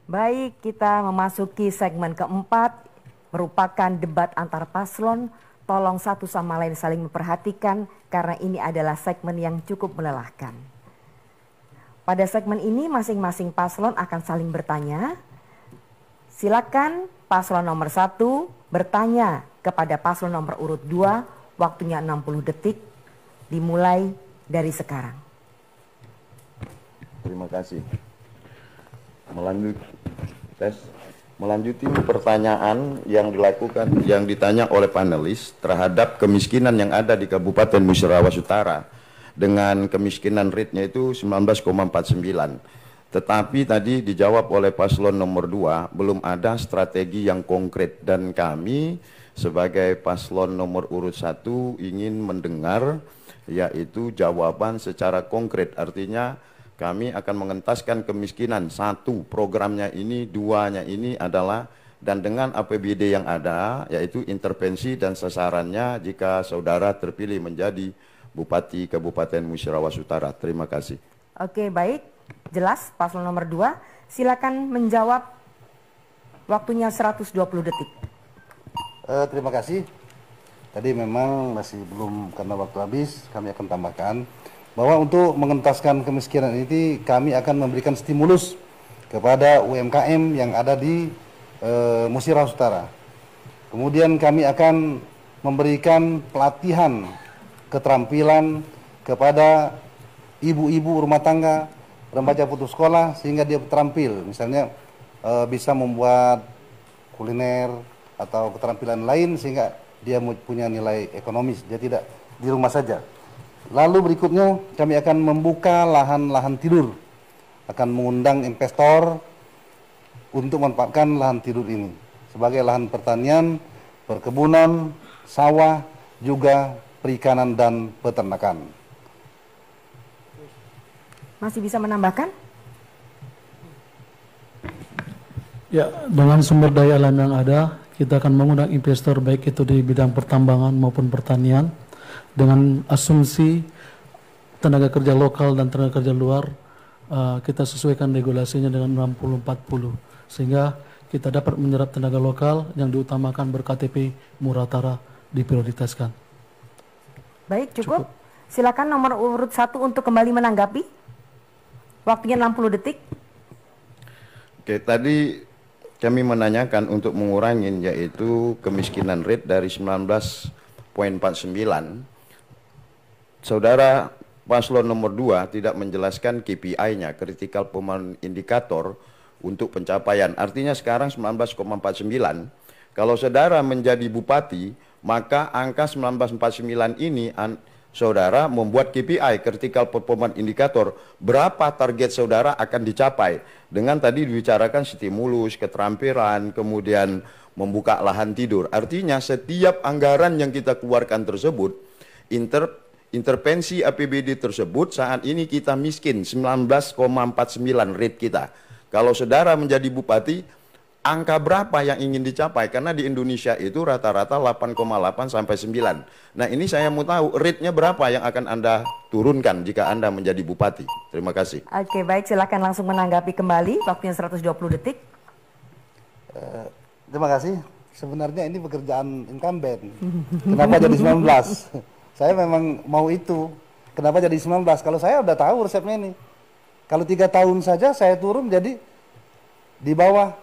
Baik, kita memasuki segmen keempat, merupakan debat antar paslon. Tolong satu sama lain saling memperhatikan karena ini adalah segmen yang cukup melelahkan. Pada segmen ini masing-masing paslon akan saling bertanya. Silakan paslon nomor 1 bertanya kepada paslon nomor urut 2, waktunya 60 detik, dimulai dari sekarang. Terima kasih. Melanjuti pertanyaan yang ditanya oleh panelis terhadap kemiskinan yang ada di Kabupaten Musyarawat Utara dengan kemiskinan rate-nya itu 19,49. Tetapi tadi dijawab oleh paslon nomor 2 belum ada strategi yang konkret, dan kami sebagai paslon nomor urut 1 ingin mendengar yaitu jawaban secara konkret. Artinya kami akan mengentaskan kemiskinan. 1, programnya ini, 2-nya ini adalah, dan dengan APBD yang ada, yaitu intervensi dan sasarannya jika saudara terpilih menjadi Bupati Kabupaten Musyarawat Utara. Terima kasih. Oke, baik. Jelas, paslon nomor 2. Silakan menjawab, waktunya 120 detik. Terima kasih. Tadi memang masih belum, karena waktu habis, kami akan tambahkan bahwa untuk mengentaskan kemiskinan ini kami akan memberikan stimulus kepada UMKM yang ada di Musyarawat Utara. Kemudian kami akan memberikan pelatihan keterampilan kepada ibu-ibu rumah tangga, remaja putus sekolah, sehingga dia terampil, misalnya bisa membuat kuliner atau keterampilan lain sehingga dia punya nilai ekonomis, dia tidak di rumah saja. Lalu berikutnya kami akan membuka lahan-lahan tidur, akan mengundang investor untuk memanfaatkan lahan tidur ini sebagai lahan pertanian, perkebunan, sawah, juga perikanan dan peternakan. Masih bisa menambahkan? Ya, dengan sumber daya alam yang ada, kita akan mengundang investor baik itu di bidang pertambangan maupun pertanian, dengan asumsi tenaga kerja lokal dan tenaga kerja luar kita sesuaikan regulasinya dengan 60-40 sehingga kita dapat menyerap tenaga lokal yang diutamakan ber-KTP Muratara diprioritaskan. Baik, cukup. Silakan nomor urut 1 untuk kembali menanggapi. Waktunya 60 detik. Oke, tadi kami menanyakan untuk mengurangi yaitu kemiskinan rate dari 19,49. Saudara paslon nomor 2 tidak menjelaskan KPI-nya, critical performance indicator untuk pencapaian. Artinya sekarang 19,49. Kalau saudara menjadi bupati, maka angka 19,49 ini saudara membuat KPI, critical performance indicator, berapa target saudara akan dicapai. Dengan tadi dibicarakan stimulus, keterampilan, kemudian membuka lahan tidur. Artinya setiap anggaran yang kita keluarkan tersebut, intervensi APBD tersebut saat ini kita miskin 19,49 rate kita. Kalau saudara menjadi bupati, angka berapa yang ingin dicapai? Karena di Indonesia itu rata-rata 8,8 sampai 9. Nah, ini saya mau tahu rate-nya berapa yang akan Anda turunkan jika Anda menjadi bupati. Terima kasih. Oke, baik, silakan langsung menanggapi kembali, waktunya 120 detik. Terima kasih. Sebenarnya ini pekerjaan incumbent. Kenapa jadi 19? Saya memang mau itu. Kenapa jadi 19? Kalau saya udah tahu resepnya ini. Kalau 3 tahun saja saya turun jadi di bawah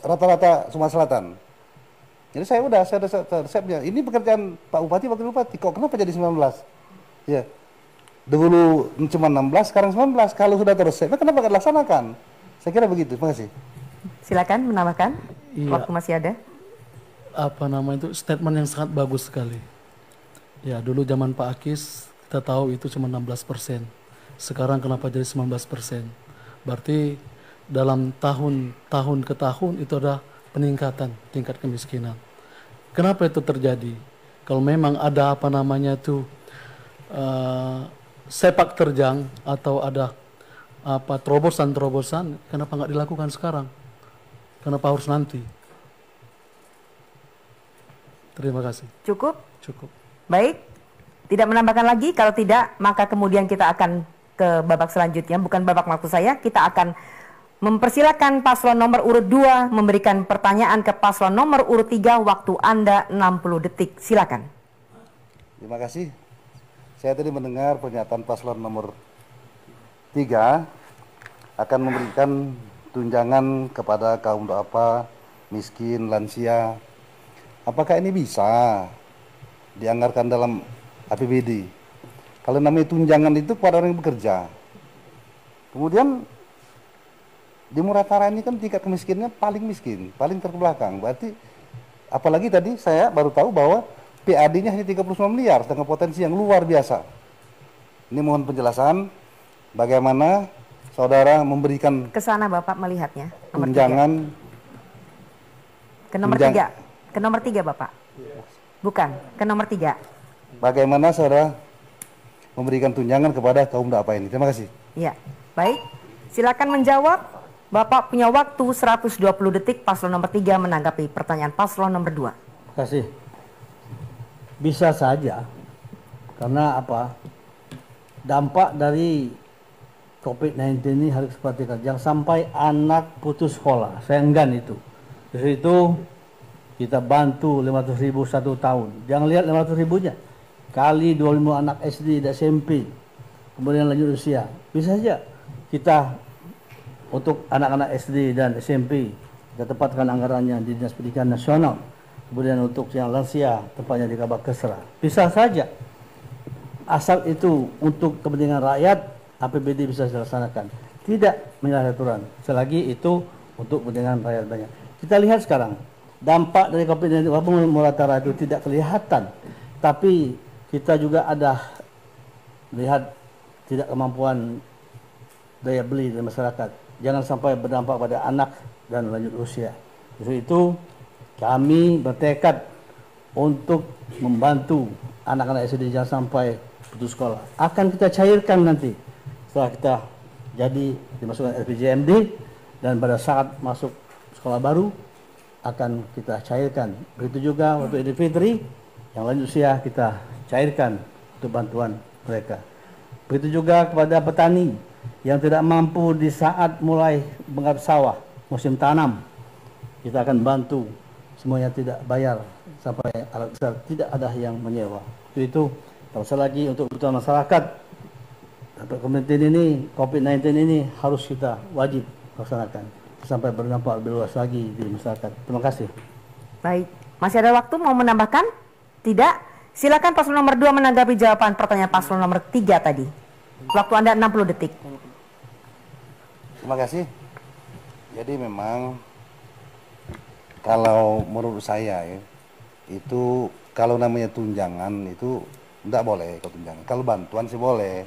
rata-rata Sumatera Selatan. Jadi saya udah resepnya. Ini pekerjaan Pak Bupati, Wakil Bupati. Kok kenapa jadi 19? Ya. Dulu cuma 16, sekarang 19. Kalau sudah terresepnya kenapa nggak dilaksanakan? Saya kira begitu. Terima kasih. Silakan menambahkan. Iya. Waktu masih ada. Itu statement yang sangat bagus sekali. Ya, dulu zaman Pak Akis kita tahu itu cuma 16%. Sekarang kenapa jadi 19%? Berarti dalam tahun ke tahun itu ada peningkatan tingkat kemiskinan. Kenapa itu terjadi? Kalau memang ada sepak terjang atau ada terobosan-terobosan, kenapa nggak dilakukan sekarang? Kenapa harus nanti? Terima kasih. Cukup? Cukup. Baik, tidak menambahkan lagi. Kalau tidak, maka kemudian kita akan ke babak selanjutnya. Bukan babak maksud saya, kita akan Mempersilakan paslon nomor urut 2 memberikan pertanyaan ke paslon nomor urut 3. Waktu Anda 60 detik. Silakan. Terima kasih. Saya tadi mendengar pernyataan paslon nomor 3 akan memberikan tunjangan kepada kaum duafa, miskin, lansia. Apakah ini bisa dianggarkan dalam APBD? Kalau namanya tunjangan itu kepada orang yang bekerja. Kemudian di Muratara ini kan tingkat kemiskinannya paling miskin, paling terbelakang. Berarti apalagi tadi saya baru tahu bahwa PAD-nya hanya 39 miliar dengan potensi yang luar biasa. Ini mohon penjelasan bagaimana saudara memberikan Ke sana Bapak melihatnya. Nomor tunjangan 3. Ke nomor 3. Ke nomor 3 Bapak. Bukan, ke nomor 3. Bagaimana saudara memberikan tunjangan kepada kaum duafa ini. Terima kasih. Ya, baik. Silakan menjawab. Bapak punya waktu 120 detik. Paslon nomor 3 menanggapi pertanyaan paslon nomor 2. Terima kasih. Bisa saja. Karena apa? Dampak dari COVID-19 ini harus diperhatikan. Jangan sampai anak putus sekolah. Saya enggan itu. Dari itu kita bantu 500.000 1 tahun. Jangan lihat 500.000-nya. Kali 25 anak SD dan SMP. Kemudian lanjut usia. Bisa saja kita untuk anak-anak SD dan SMP kita tempatkan anggarannya di Dinas Pendidikan Nasional. Kemudian untuk yang lansia tempatnya di Kabak Kesra. Bisa saja. Asal itu untuk kepentingan rakyat, APBD bisa dilaksanakan. Tidak menyalahi aturan. Selagi itu untuk kepentingan rakyat banyak. Kita lihat sekarang dampak dari COVID-19 walaupun Muratara itu tidak kelihatan, tapi kita juga ada lihat tidak kemampuan daya beli dari masyarakat. Jangan sampai berdampak pada anak dan lanjut usia. Justru itu kami bertekad untuk membantu anak-anak SD jangan sampai putus sekolah. Akan kita cairkan nanti setelah kita jadi dimasukkan RPJMD dan pada saat masuk sekolah baru akan kita cairkan. Begitu juga untuk Idul Fitri yang lanjut usia kita cairkan untuk bantuan mereka. Begitu juga kepada petani yang tidak mampu di saat mulai menggarap sawah musim tanam, kita akan bantu semuanya tidak bayar sampai alat besar, tidak ada yang menyewa. Itu kalau lagi untuk kebutuhan masyarakat untuk COVID-19 ini harus kita wajib laksanakan sampai berdampak lebih luas lagi di masyarakat. Terima kasih. Baik, masih ada waktu mau menambahkan? Tidak? Silakan paslon nomor 2 menanggapi jawaban pertanyaan paslon nomor 3 tadi. Waktu Anda 60 detik. Terima kasih. Jadi memang kalau menurut saya ya, itu kalau namanya tunjangan itu tidak boleh kalau tunjangan. Kalau bantuan sih boleh.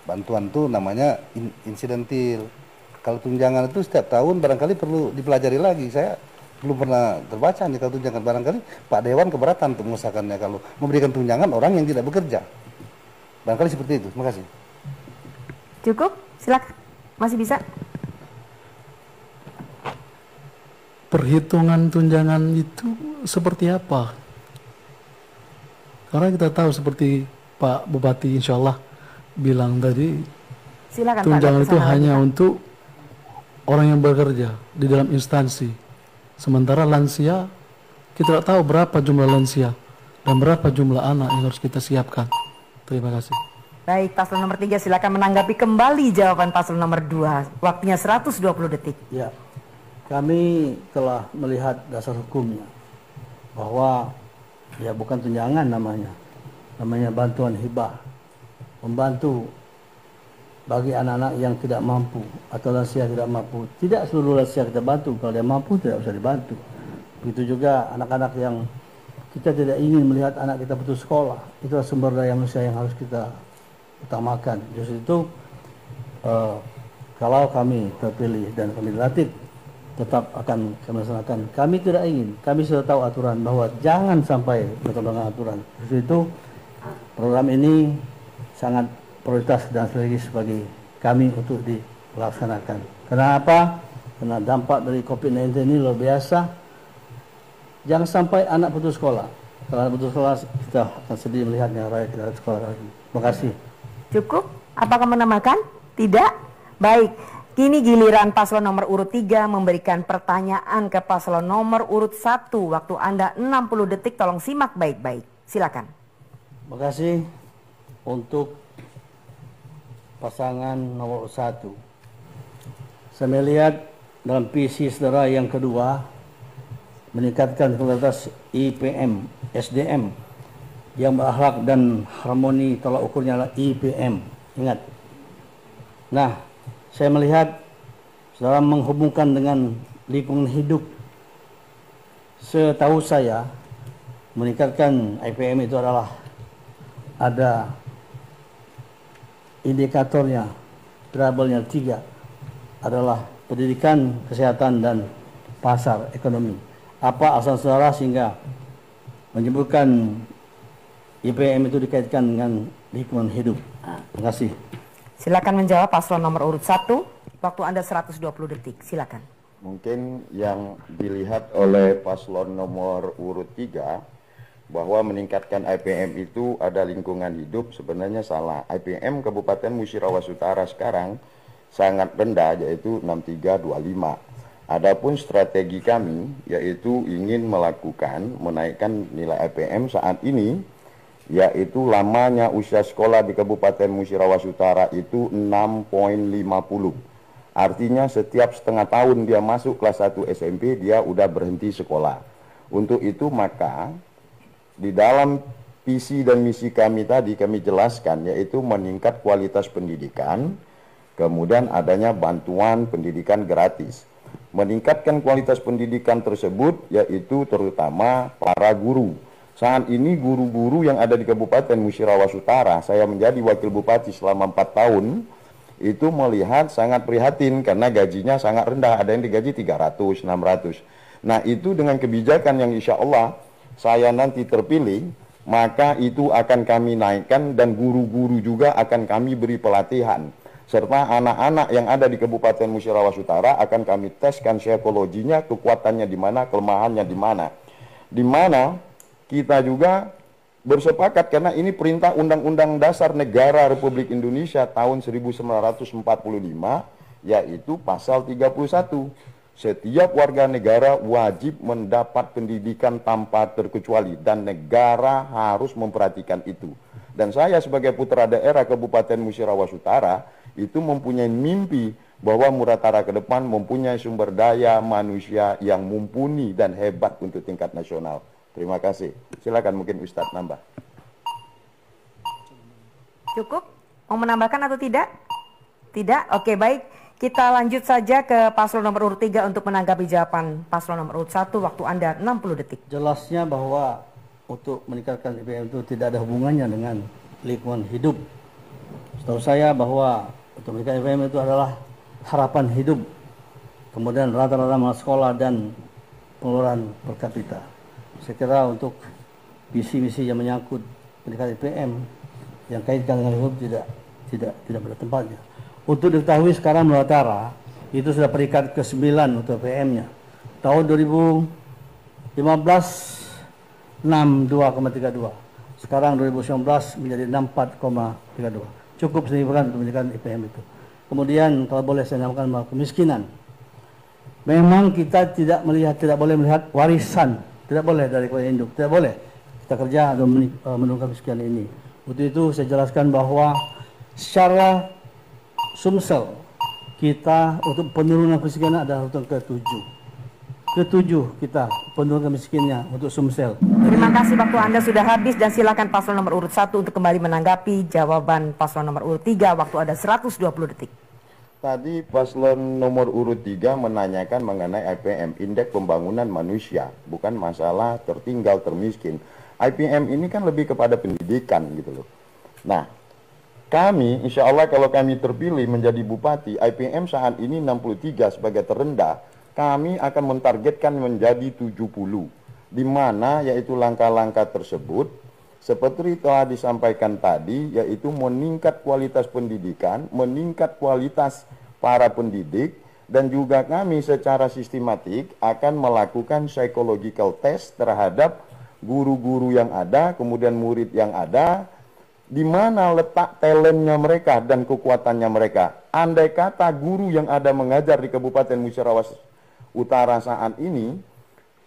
Bantuan itu namanya insidentil. Kalau tunjangan itu setiap tahun barangkali perlu dipelajari lagi. Saya belum pernah terbaca nih kalau tunjangan. Barangkali Pak Dewan keberatan untuk mengusahakannya kalau memberikan tunjangan orang yang tidak bekerja. Barangkali seperti itu. Terima kasih. Cukup? Silakan. Masih bisa? Perhitungan tunjangan itu seperti apa? Karena kita tahu seperti Pak Bupati insya Allah bilang tadi, Silakan, tunjangan Pak, itu hanya untuk orang yang bekerja di dalam instansi. Sementara lansia, kita tidak tahu berapa jumlah lansia dan berapa jumlah anak yang harus kita siapkan. Terima kasih. Baik, paslon nomor 3 silakan menanggapi kembali jawaban paslon nomor 2. Waktunya 120 detik. Ya, kami telah melihat dasar hukumnya bahwa ya bukan tunjangan namanya bantuan hibah, membantu bagi anak-anak yang tidak mampu atau lansia tidak mampu. Tidak seluruh lansia kita bantu, kalau dia mampu tidak usah dibantu. Begitu juga anak-anak yang kita tidak ingin melihat anak kita putus sekolah, itulah sumber daya manusia yang harus kita utamakan. Justru itu kalau kami terpilih dan kami dilantik, tetap akan kami laksanakan. Kami tidak ingin, kami sudah tahu aturan bahwa jangan sampai bertentangan aturan. Justru itu program ini sangat prioritas dan strategis bagi kami untuk dilaksanakan. Kenapa? Karena dampak dari COVID-19 ini luar biasa. Jangan sampai anak putus sekolah. Kalau anak putus sekolah, kita akan sedih melihatnya rakyat kita sekolah lagi. Terima kasih. Cukup? Apakah menambahkan? Tidak? Baik. Kini giliran paslon nomor urut 3 memberikan pertanyaan ke paslon nomor urut 1. Waktu Anda 60 detik, tolong simak baik-baik. Silakan. Terima kasih untuk pasangan nomor 1. Saya melihat dalam visi saudara yang kedua, meningkatkan kualitas IPM, SDM yang berakhlak dan harmoni, tolak ukurnya adalah IPM. Ingat. Nah, saya melihat saudara menghubungkan dengan lingkungan hidup. Setahu saya, meningkatkan IPM itu adalah ada indikatornya, variabelnya 3 adalah pendidikan, kesehatan, dan pasar ekonomi. Apa alasan saudara sehingga menyebutkan IPM itu dikaitkan dengan lingkungan hidup? Terima kasih. Silakan menjawab paslon nomor urut 1. Waktu Anda 120 detik. Silakan. Mungkin yang dilihat oleh paslon nomor urut 3 bahwa meningkatkan IPM itu ada lingkungan hidup, sebenarnya salah. IPM Kabupaten Musirawas Utara sekarang sangat rendah, yaitu 6325. Adapun strategi kami yaitu ingin menaikkan nilai IPM saat ini, yaitu lamanya usia sekolah di Kabupaten Musirawas Utara itu 6,50. Artinya setiap setengah tahun dia masuk kelas 1 SMP, dia udah berhenti sekolah. Untuk itu maka di dalam visi dan misi kami tadi kami jelaskan, yaitu meningkat kualitas pendidikan, kemudian adanya bantuan pendidikan gratis. Meningkatkan kualitas pendidikan tersebut yaitu terutama para guru. Saat ini guru-guru yang ada di Kabupaten Musirawas Utara, saya menjadi wakil bupati selama 4 tahun, itu melihat sangat prihatin karena gajinya sangat rendah, ada yang digaji 300, 600. Nah itu dengan kebijakan yang insya Allah saya nanti terpilih, maka itu akan kami naikkan dan guru-guru juga akan kami beri pelatihan. Serta anak-anak yang ada di Kabupaten Musirawas Utara akan kami teskan psikologinya, kekuatannya di mana, kelemahannya di mana. Di mana kita juga bersepakat karena ini perintah Undang-Undang Dasar Negara Republik Indonesia tahun 1945, yaitu pasal 31. Setiap warga negara wajib mendapat pendidikan tanpa terkecuali dan negara harus memperhatikan itu. Dan saya sebagai putra daerah Kabupaten Musirawas Utara itu mempunyai mimpi bahwa Muratara ke depan mempunyai sumber daya manusia yang mumpuni dan hebat untuk tingkat nasional. Terima kasih. Silakan mungkin Ustadz nambah. Cukup? Mau menambahkan atau tidak? Tidak? Oke, baik. Kita lanjut saja ke paslon nomor urut 3 untuk menanggapi jawaban paslon nomor urut 1. Waktu Anda 60 detik. Jelasnya bahwa untuk meningkatkan IPM itu tidak ada hubungannya dengan lingkungan hidup. Setahu saya bahwa untuk meningkatkan IPM itu adalah harapan hidup. Kemudian rata-rata anak sekolah dan pengeluaran per kapita. Saya kira untuk visi-misi yang menyangkut pendidikan IPM yang kaitkan dengan hidup tidak pada tempatnya. Untuk diketahui sekarang Muratara itu sudah peringkat ke-9 untuk IPM-nya. Tahun 2015 62,32. Sekarang 2019 menjadi 64,32. Cukup signifikan untuk pendidikan IPM itu. Kemudian kalau boleh saya namakan kemiskinan. Memang kita tidak boleh melihat warisan. Tidak boleh dari keluarga induk, tidak boleh kita kerja atau menurunkan kemiskinan ini. Untuk itu saya jelaskan bahwa secara Sumsel kita untuk penurunan kemiskinan adalah untuk ke-7 kita penurunan kemiskinannya untuk Sumsel. Terima kasih, waktu Anda sudah habis dan silakan paslon nomor urut 1 untuk kembali menanggapi jawaban paslon nomor urut 3. Waktu ada 120 detik. Tadi paslon nomor urut 3 menanyakan mengenai IPM, Indeks Pembangunan Manusia, bukan masalah tertinggal, termiskin. IPM ini kan lebih kepada pendidikan gitu loh. Nah, kami insya Allah kalau kami terpilih menjadi bupati, IPM saat ini 63 sebagai terendah, kami akan mentargetkan menjadi 70. Di mana yaitu langkah-langkah tersebut seperti telah disampaikan tadi, yaitu meningkat kualitas pendidikan, meningkat kualitas para pendidik, dan juga kami secara sistematik akan melakukan psychological test terhadap guru-guru yang ada, kemudian murid yang ada, di mana letak talentnya mereka dan kekuatannya mereka. Andai kata guru yang ada mengajar di Kabupaten Musyarawat Utara saat ini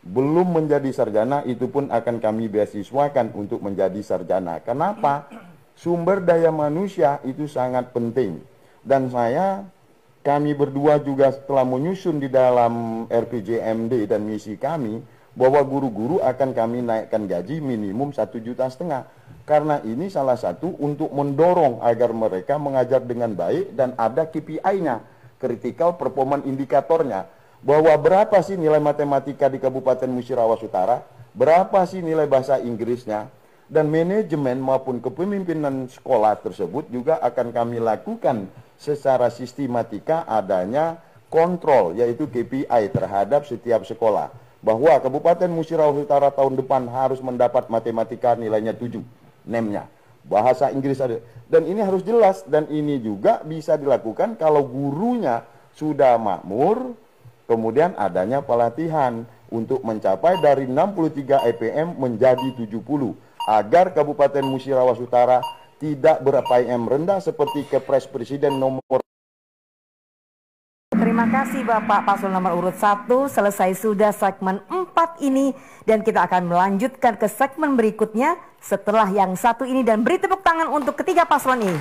belum menjadi sarjana, itu pun akan kami beasiswakan untuk menjadi sarjana. Kenapa? Sumber daya manusia itu sangat penting. Dan kami berdua juga telah menyusun di dalam RPJMD dan misi kami bahwa guru-guru akan kami naikkan gaji minimum 1,5 juta. Karena ini salah satu untuk mendorong agar mereka mengajar dengan baik dan ada KPI-nya, critical performance indikatornya. Bahwa berapa sih nilai matematika di Kabupaten Musyarawat Utara, berapa sih nilai bahasa Inggrisnya, dan manajemen maupun kepemimpinan sekolah tersebut juga akan kami lakukan secara sistematika adanya kontrol, yaitu KPI terhadap setiap sekolah. Bahwa Kabupaten Musyarawat Utara tahun depan harus mendapat matematika nilainya 7, NEM-nya. Bahasa Inggris ada. Dan ini harus jelas, dan ini juga bisa dilakukan kalau gurunya sudah makmur, kemudian adanya pelatihan untuk mencapai dari 63 EPM menjadi 70 agar Kabupaten Musyarawat Utara tidak ber-IPM rendah seperti Kepres Presiden nomor. Terima kasih Bapak Paslon nomor urut 1. Selesai sudah segmen 4 ini dan kita akan melanjutkan ke segmen berikutnya setelah yang satu ini, dan beri tepuk tangan untuk ketiga paslon ini.